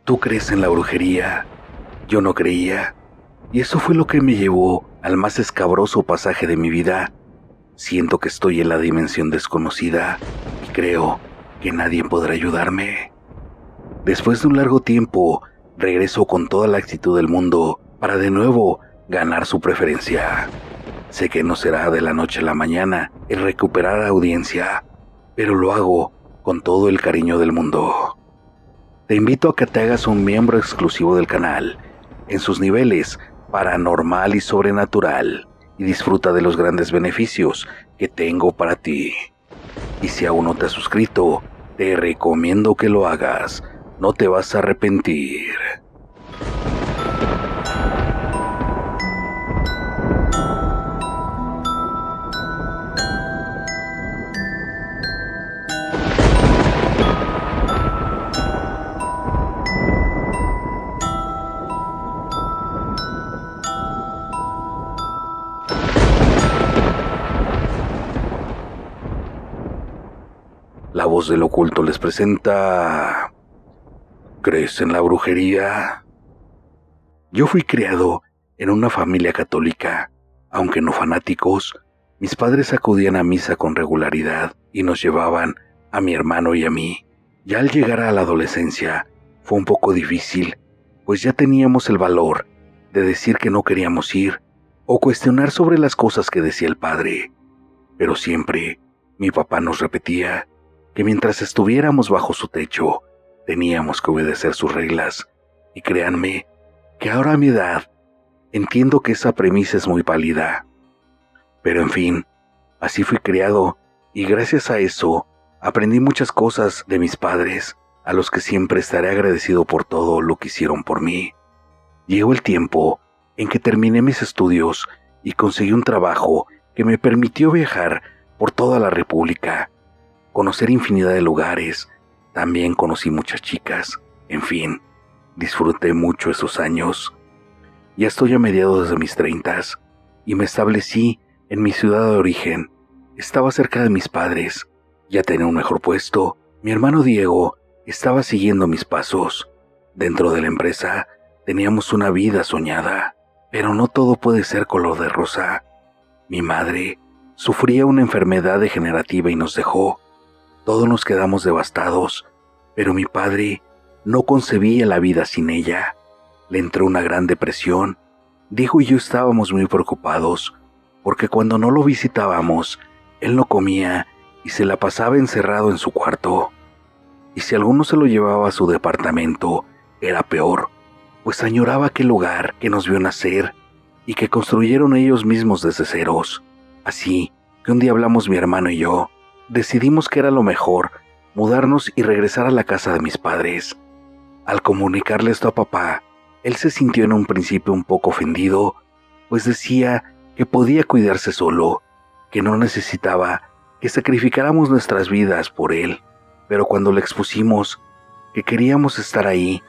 ¿Tú crees en la brujería? Yo no creía, y eso fue lo que me llevó al más escabroso pasaje de mi vida. Siento que estoy en la dimensión desconocida y creo que nadie podrá ayudarme. Después de un largo tiempo, regreso con toda la actitud del mundo para de nuevo ganar su preferencia. Sé que no será de la noche a la mañana el recuperar audiencia, pero lo hago con todo el cariño del mundo. Te invito a que te hagas un miembro exclusivo del canal, en sus niveles paranormal y sobrenatural, y disfruta de los grandes beneficios que tengo para ti. Y si aún no te has suscrito, te recomiendo que lo hagas, no te vas a arrepentir. La voz del oculto les presenta... ¿Crees en la brujería? Yo fui criado en una familia católica, aunque no fanáticos. Mis padres acudían a misa con regularidad y nos llevaban, a mi hermano y a mí. Ya al llegar a la adolescencia fue un poco difícil, pues ya teníamos el valor de decir que no queríamos ir o cuestionar sobre las cosas que decía el padre. Pero siempre mi papá nos repetía que mientras estuviéramos bajo su techo, teníamos que obedecer sus reglas. Y créanme que ahora a mi edad entiendo que esa premisa es muy válida. Pero en fin, así fui criado y gracias a eso aprendí muchas cosas de mis padres, a los que siempre estaré agradecido por todo lo que hicieron por mí. Llegó el tiempo en que terminé mis estudios y conseguí un trabajo que me permitió viajar por toda la República, conocer infinidad de lugares. También conocí muchas chicas. En fin, disfruté mucho esos años. Ya estoy a mediados de mis 30 y me establecí en mi ciudad de origen. Estaba cerca de mis padres. Ya tenía un mejor puesto. Mi hermano Diego estaba siguiendo mis pasos. Dentro de la empresa teníamos una vida soñada, pero no todo puede ser color de rosa. Mi madre sufría una enfermedad degenerativa y nos dejó. Todos nos quedamos devastados, pero mi padre no concebía la vida sin ella. Le entró una gran depresión. Diego y yo estábamos muy preocupados, porque cuando no lo visitábamos, él no comía y se la pasaba encerrado en su cuarto. Y si alguno se lo llevaba a su departamento, era peor, pues añoraba aquel lugar que nos vio nacer y que construyeron ellos mismos desde ceros. Así que un día hablamos mi hermano y yo. Decidimos que era lo mejor mudarnos y regresar a la casa de mis padres. Al comunicarle esto a papá, él se sintió en un principio un poco ofendido, pues decía que podía cuidarse solo, que no necesitaba que sacrificáramos nuestras vidas por él. Pero cuando le expusimos que queríamos estar ahí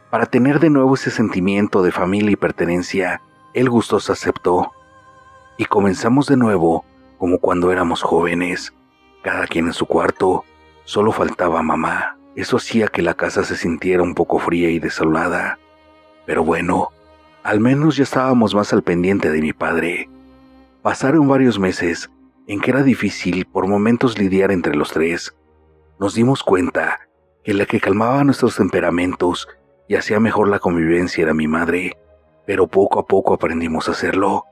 para tener de nuevo ese sentimiento de familia y pertenencia, él gustoso aceptó. Y comenzamos de nuevo como cuando éramos jóvenes. Cada quien en su cuarto, solo faltaba mamá. Eso hacía que la casa se sintiera un poco fría y desolada. Pero bueno, al menos ya estábamos más al pendiente de mi padre. Pasaron varios meses en que era difícil por momentos lidiar entre los tres. Nos dimos cuenta que la que calmaba nuestros temperamentos y hacía mejor la convivencia era mi madre, pero poco a poco aprendimos a hacerlo.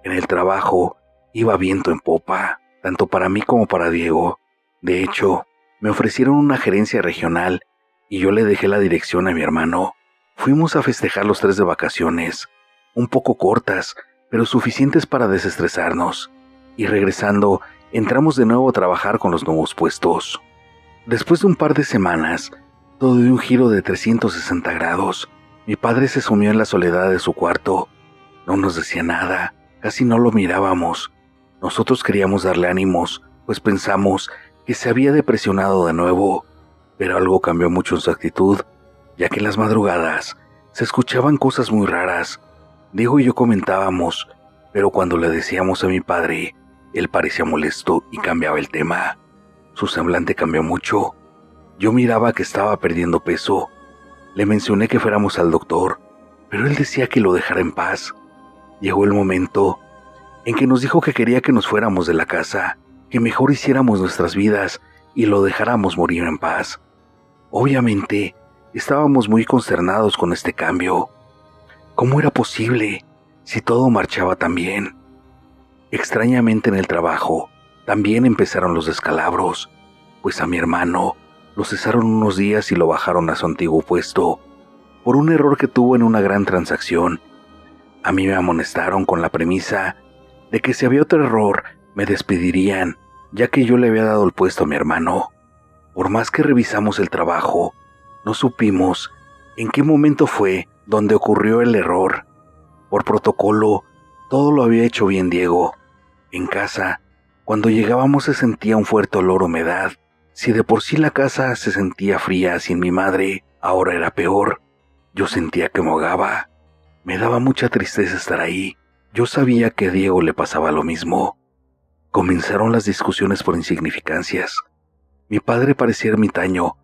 En el trabajo iba viento en popa, tanto para mí como para Diego. De hecho, me ofrecieron una gerencia regional y yo le dejé la dirección a mi hermano. Fuimos a festejar los 3 de vacaciones, un poco cortas, pero suficientes para desestresarnos. Y regresando, entramos de nuevo a trabajar con los nuevos puestos. Después de un par de semanas, todo dio un giro de 360 grados. Mi padre se sumió en la soledad de su cuarto. No nos decía nada, casi no lo mirábamos. Nosotros queríamos darle ánimos, pues pensamos que se había depresionado de nuevo, pero algo cambió mucho en su actitud, ya que en las madrugadas se escuchaban cosas muy raras. Diego y yo comentábamos, pero cuando le decíamos a mi padre, él parecía molesto y cambiaba el tema. Su semblante cambió mucho. Yo miraba que estaba perdiendo peso. Le mencioné que fuéramos al doctor, pero él decía que lo dejara en paz. Llegó el momento en que nos dijo que quería que nos fuéramos de la casa, que mejor hiciéramos nuestras vidas y lo dejáramos morir en paz. Obviamente, estábamos muy consternados con este cambio. ¿Cómo era posible si todo marchaba tan bien? Extrañamente en el trabajo, también empezaron los descalabros, pues a mi hermano lo cesaron unos días y lo bajaron a su antiguo puesto por un error que tuvo en una gran transacción. A mí me amonestaron con la premisa de que si había otro error me despedirían, ya que yo le había dado el puesto a mi hermano. Por más que revisamos el trabajo, no supimos en qué momento fue donde ocurrió el error. Por protocolo, todo lo había hecho bien Diego. En casa, cuando llegábamos se sentía un fuerte olor a humedad. Si de por sí la casa se sentía fría sin mi madre, ahora era peor. Yo sentía que me ahogaba. Me daba mucha tristeza estar ahí. Yo sabía que a Diego le pasaba lo mismo. Comenzaron las discusiones por insignificancias. Mi padre parecía ermitaño,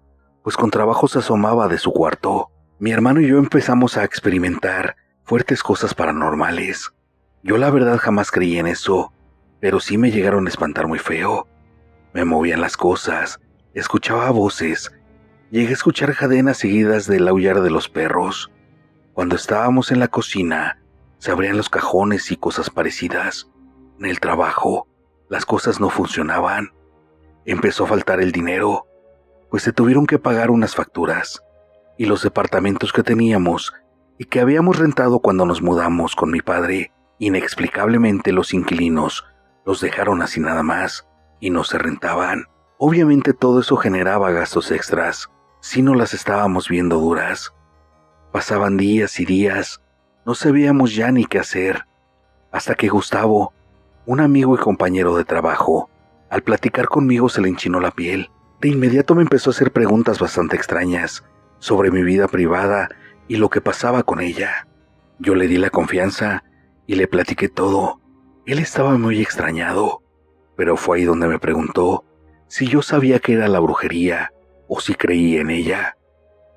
pues con trabajo se asomaba de su cuarto. Mi hermano y yo empezamos a experimentar fuertes cosas paranormales. Yo la verdad jamás creí en eso, pero sí me llegaron a espantar muy feo. Me movían las cosas, escuchaba voces, llegué a escuchar cadenas seguidas del aullar de los perros. Cuando estábamos en la cocina, se abrían los cajones y cosas parecidas. En el trabajo, las cosas no funcionaban. Empezó a faltar el dinero, pues se tuvieron que pagar unas facturas, y los departamentos que teníamos y que habíamos rentado cuando nos mudamos con mi padre, inexplicablemente los inquilinos los dejaron así nada más y no se rentaban. Obviamente todo eso generaba gastos extras, si no las estábamos viendo duras. Pasaban días y días, no sabíamos ya ni qué hacer, hasta que Gustavo, un amigo y compañero de trabajo, al platicar conmigo se le enchinó la piel. De inmediato me empezó a hacer preguntas bastante extrañas sobre mi vida privada y lo que pasaba con ella. Yo le di la confianza y le platiqué todo. Él estaba muy extrañado, pero fue ahí donde me preguntó si yo sabía que era la brujería o si creía en ella.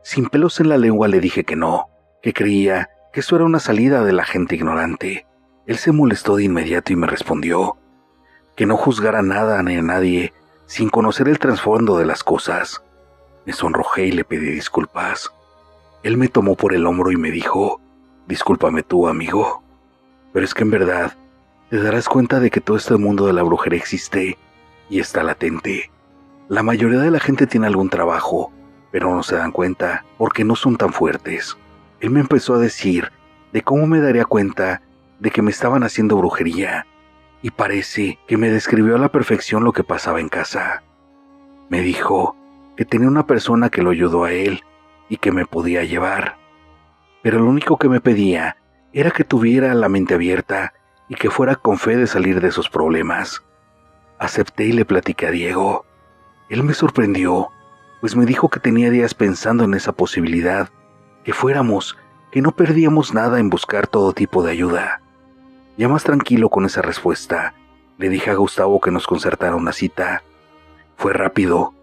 Sin pelos en la lengua le dije que no, que creía que eso era una salida de la gente ignorante. Él se molestó de inmediato y me respondió que no juzgara nada ni a nadie sin conocer el trasfondo de las cosas. Me sonrojé y le pedí disculpas. Él me tomó por el hombro y me dijo: «Discúlpame tú, amigo, pero es que en verdad te darás cuenta de que todo este mundo de la brujería existe y está latente. La mayoría de la gente tiene algún trabajo, pero no se dan cuenta porque no son tan fuertes». Él me empezó a decir de cómo me daría cuenta de que me estaban haciendo brujería, y parece que me describió a la perfección lo que pasaba en casa. Me dijo que tenía una persona que lo ayudó a él y que me podía llevar, pero lo único que me pedía era que tuviera la mente abierta y que fuera con fe de salir de esos problemas. Acepté y le platiqué a Diego. Él me sorprendió, pues me dijo que tenía días pensando en esa posibilidad, que fuéramos, que no perdíamos nada en buscar todo tipo de ayuda. Ya más tranquilo con esa respuesta, le dije a Gustavo que nos concertara una cita. Fue rápido.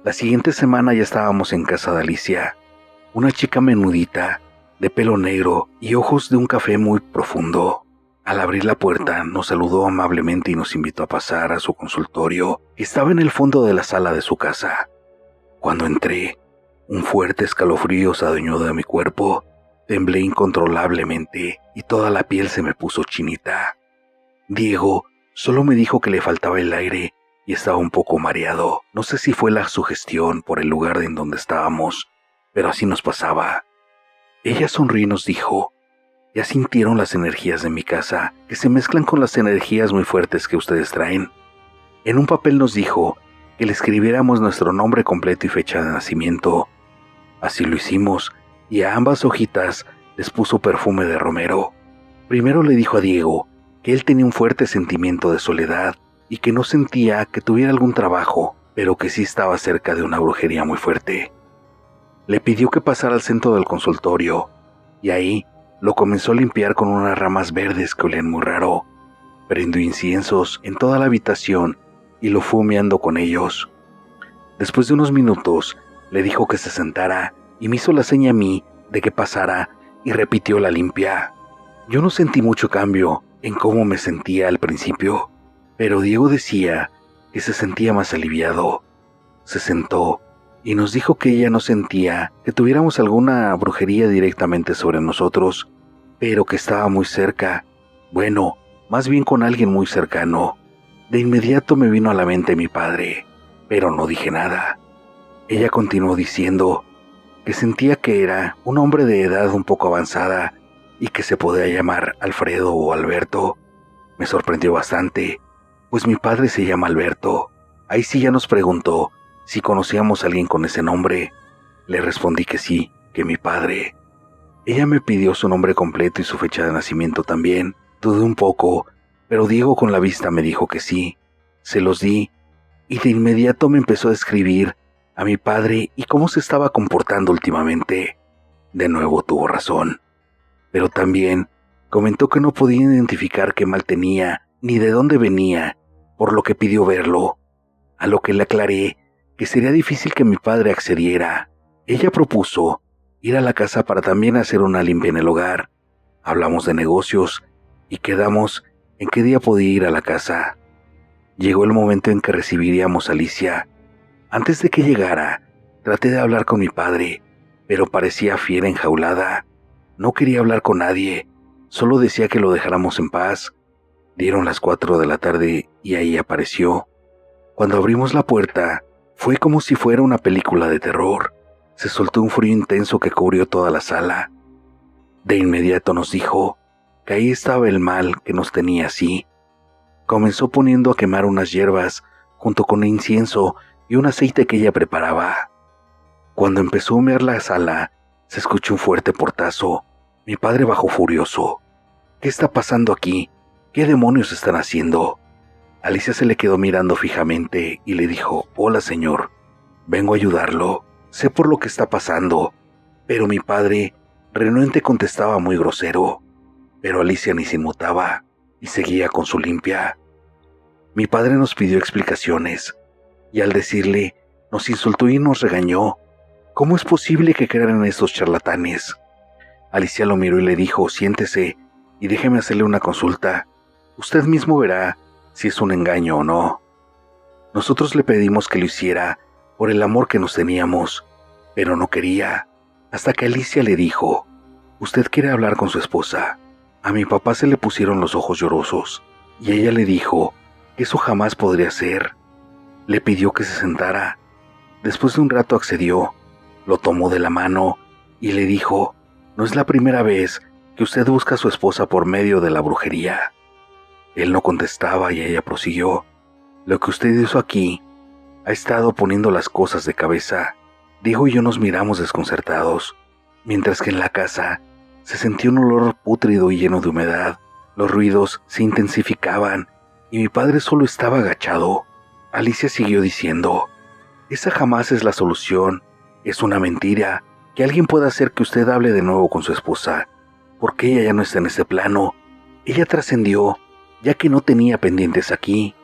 La siguiente semana ya estábamos en casa de Alicia, una chica menudita, de pelo negro y ojos de un café muy profundo. Al abrir la puerta nos saludó amablemente y nos invitó a pasar a su consultorio, que estaba en el fondo de la sala de su casa. Cuando entré, un fuerte escalofrío se adueñó de mi cuerpo. Temblé incontrolablemente y toda la piel se me puso chinita. Diego solo me dijo que le faltaba el aire y estaba un poco mareado. No sé si fue la sugestión por el lugar en donde estábamos, pero así nos pasaba. Ella sonrió y nos dijo: «¿Ya sintieron las energías de mi casa, que se mezclan con las energías muy fuertes que ustedes traen?». En un papel nos dijo que le escribiéramos nuestro nombre completo y fecha de nacimiento. Así lo hicimos, y a ambas hojitas les puso perfume de romero. Primero le dijo a Diego que él tenía un fuerte sentimiento de soledad y que no sentía que tuviera algún trabajo, pero que sí estaba cerca de una brujería muy fuerte. Le pidió que pasara al centro del consultorio, y ahí lo comenzó a limpiar con unas ramas verdes que olían muy raro. Prendió inciensos en toda la habitación y lo fue humeando con ellos. Después de unos minutos, le dijo que se sentara y me hizo la seña a mí de que pasara y repitió la limpia. Yo no sentí mucho cambio en cómo me sentía al principio, pero Diego decía que se sentía más aliviado. Se sentó y nos dijo que ella no sentía que tuviéramos alguna brujería directamente sobre nosotros, pero que estaba muy cerca, bueno, más bien con alguien muy cercano. De inmediato me vino a la mente mi padre, pero no dije nada. Ella continuó diciendo que sentía que era un hombre de edad un poco avanzada y que se podía llamar Alfredo o Alberto. Me sorprendió bastante, pues mi padre se llama Alberto. Ahí sí ya nos preguntó si conocíamos a alguien con ese nombre. Le respondí que sí, que mi padre. Ella me pidió su nombre completo y su fecha de nacimiento también. Dudé un poco, pero Diego con la vista me dijo que sí. Se los di y de inmediato me empezó a describir a mi padre y cómo se estaba comportando últimamente. De nuevo tuvo razón, pero también comentó que no podía identificar qué mal tenía ni de dónde venía, por lo que pidió verlo, a lo que le aclaré que sería difícil que mi padre accediera. Ella propuso ir a la casa para también hacer una limpia en el hogar. Hablamos de negocios y quedamos en qué día podía ir a la casa. Llegó el momento en que recibiríamos a Alicia. Antes de que llegara, traté de hablar con mi padre, pero parecía fiera enjaulada. No quería hablar con nadie, solo decía que lo dejáramos en paz. Dieron las 4 de la tarde y ahí apareció. Cuando abrimos la puerta, fue como si fuera una película de terror. Se soltó un frío intenso que cubrió toda la sala. De inmediato nos dijo que ahí estaba el mal que nos tenía así. Comenzó poniendo a quemar unas hierbas junto con incienso y un aceite que ella preparaba. Cuando empezó a humear la sala, se escuchó un fuerte portazo. Mi padre bajó furioso. ¿Qué está pasando aquí? ¿Qué demonios están haciendo? Alicia se le quedó mirando fijamente y le dijo: «Hola, señor. Vengo a ayudarlo. Sé por lo que está pasando». Pero mi padre renuente contestaba muy grosero. Pero Alicia ni se inmutaba y seguía con su limpia. Mi padre nos pidió explicaciones y al decirle, nos insultó y nos regañó. ¿Cómo es posible que crean en estos charlatanes? Alicia lo miró y le dijo: «Siéntese y déjeme hacerle una consulta. Usted mismo verá si es un engaño o no». Nosotros le pedimos que lo hiciera por el amor que nos teníamos, pero no quería, hasta que Alicia le dijo: «Usted quiere hablar con su esposa». A mi papá se le pusieron los ojos llorosos y ella le dijo que eso jamás podría ser. Le pidió que se sentara. Después de un rato accedió, lo tomó de la mano y le dijo: «No es la primera vez que usted busca a su esposa por medio de la brujería». Él no contestaba y ella prosiguió: «Lo que usted hizo aquí ha estado poniendo las cosas de cabeza». Diego y yo nos miramos desconcertados, mientras que en la casa se sentía un olor pútrido y lleno de humedad. Los ruidos se intensificaban y mi padre solo estaba agachado. Alicia siguió diciendo: «Esa jamás es la solución. Es una mentira que alguien pueda hacer que usted hable de nuevo con su esposa, porque ella ya no está en ese plano. Ella trascendió, ya que no tenía pendientes aquí.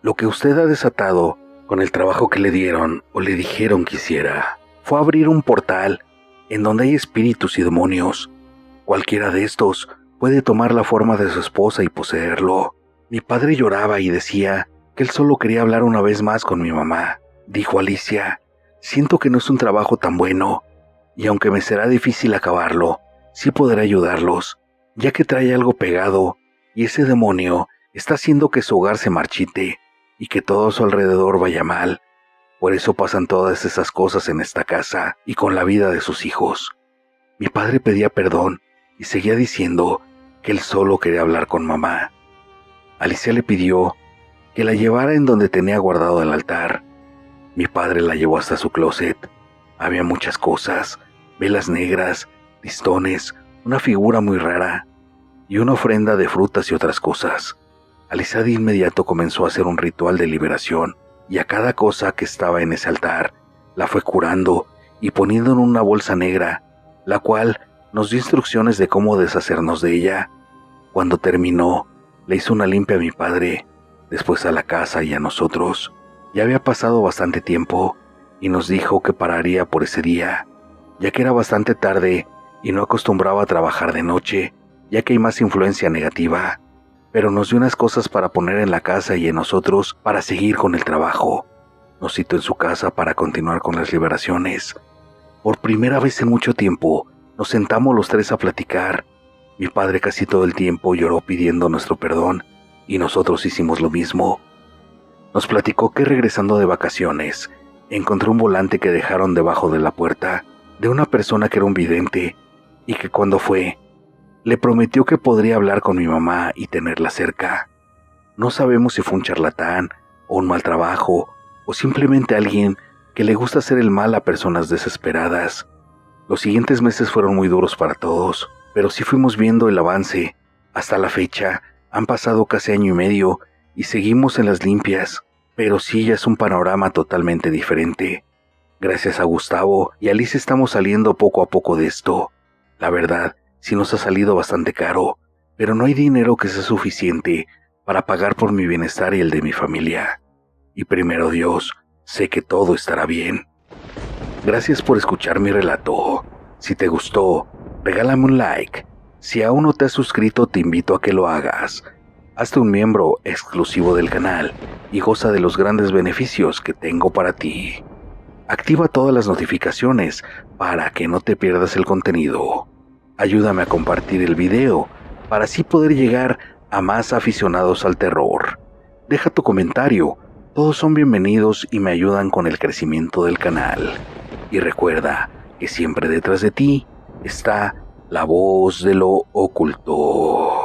Lo que usted ha desatado con el trabajo que le dieron o le dijeron que hiciera fue abrir un portal en donde hay espíritus y demonios. Cualquiera de estos puede tomar la forma de su esposa y poseerlo». Mi padre lloraba y decía que él solo quería hablar una vez más con mi mamá. Dijo Alicia: «Siento que no es un trabajo tan bueno, y aunque me será difícil acabarlo, sí podré ayudarlos, ya que trae algo pegado, y ese demonio está haciendo que su hogar se marchite, y que todo a su alrededor vaya mal. Por eso pasan todas esas cosas en esta casa y con la vida de sus hijos». Mi padre pedía perdón y seguía diciendo que él solo quería hablar con mamá. Alicia le pidió que la llevara en donde tenía guardado el altar. Mi padre la llevó hasta su closet. Había muchas cosas: velas negras, listones, una figura muy rara y una ofrenda de frutas y otras cosas. Alicia de inmediato comenzó a hacer un ritual de liberación y a cada cosa que estaba en ese altar la fue curando y poniendo en una bolsa negra, la cual nos dio instrucciones de cómo deshacernos de ella. Cuando terminó, le hizo una limpia a mi padre, después a la casa y a nosotros. Ya había pasado bastante tiempo y nos dijo que pararía por ese día, ya que era bastante tarde y no acostumbraba a trabajar de noche, ya que hay más influencia negativa, pero nos dio unas cosas para poner en la casa y en nosotros para seguir con el trabajo. Nos citó en su casa para continuar con las liberaciones. Por primera vez en mucho tiempo, nos sentamos los tres a platicar. Mi padre casi todo el tiempo lloró pidiendo nuestro perdón y nosotros hicimos lo mismo. Nos platicó que regresando de vacaciones, encontró un volante que dejaron debajo de la puerta de una persona que era un vidente y que cuando fue, le prometió que podría hablar con mi mamá y tenerla cerca. No sabemos si fue un charlatán o un mal trabajo o simplemente alguien que le gusta hacer el mal a personas desesperadas. Los siguientes meses fueron muy duros para todos, pero sí fuimos viendo el avance. Hasta la fecha han pasado casi año y medio y seguimos en las limpias, pero sí ya es un panorama totalmente diferente. Gracias a Gustavo y a Liz estamos saliendo poco a poco de esto. La verdad, sí nos ha salido bastante caro, pero no hay dinero que sea suficiente para pagar por mi bienestar y el de mi familia. Y primero Dios, sé que todo estará bien. Gracias por escuchar mi relato. Si te gustó, regálame un like. Si aún no te has suscrito, te invito a que lo hagas. Hazte un miembro exclusivo del canal y goza de los grandes beneficios que tengo para ti. Activa todas las notificaciones para que no te pierdas el contenido. Ayúdame a compartir el video para así poder llegar a más aficionados al terror. Deja tu comentario, todos son bienvenidos y me ayudan con el crecimiento del canal. Y recuerda que siempre detrás de ti está la voz de lo oculto.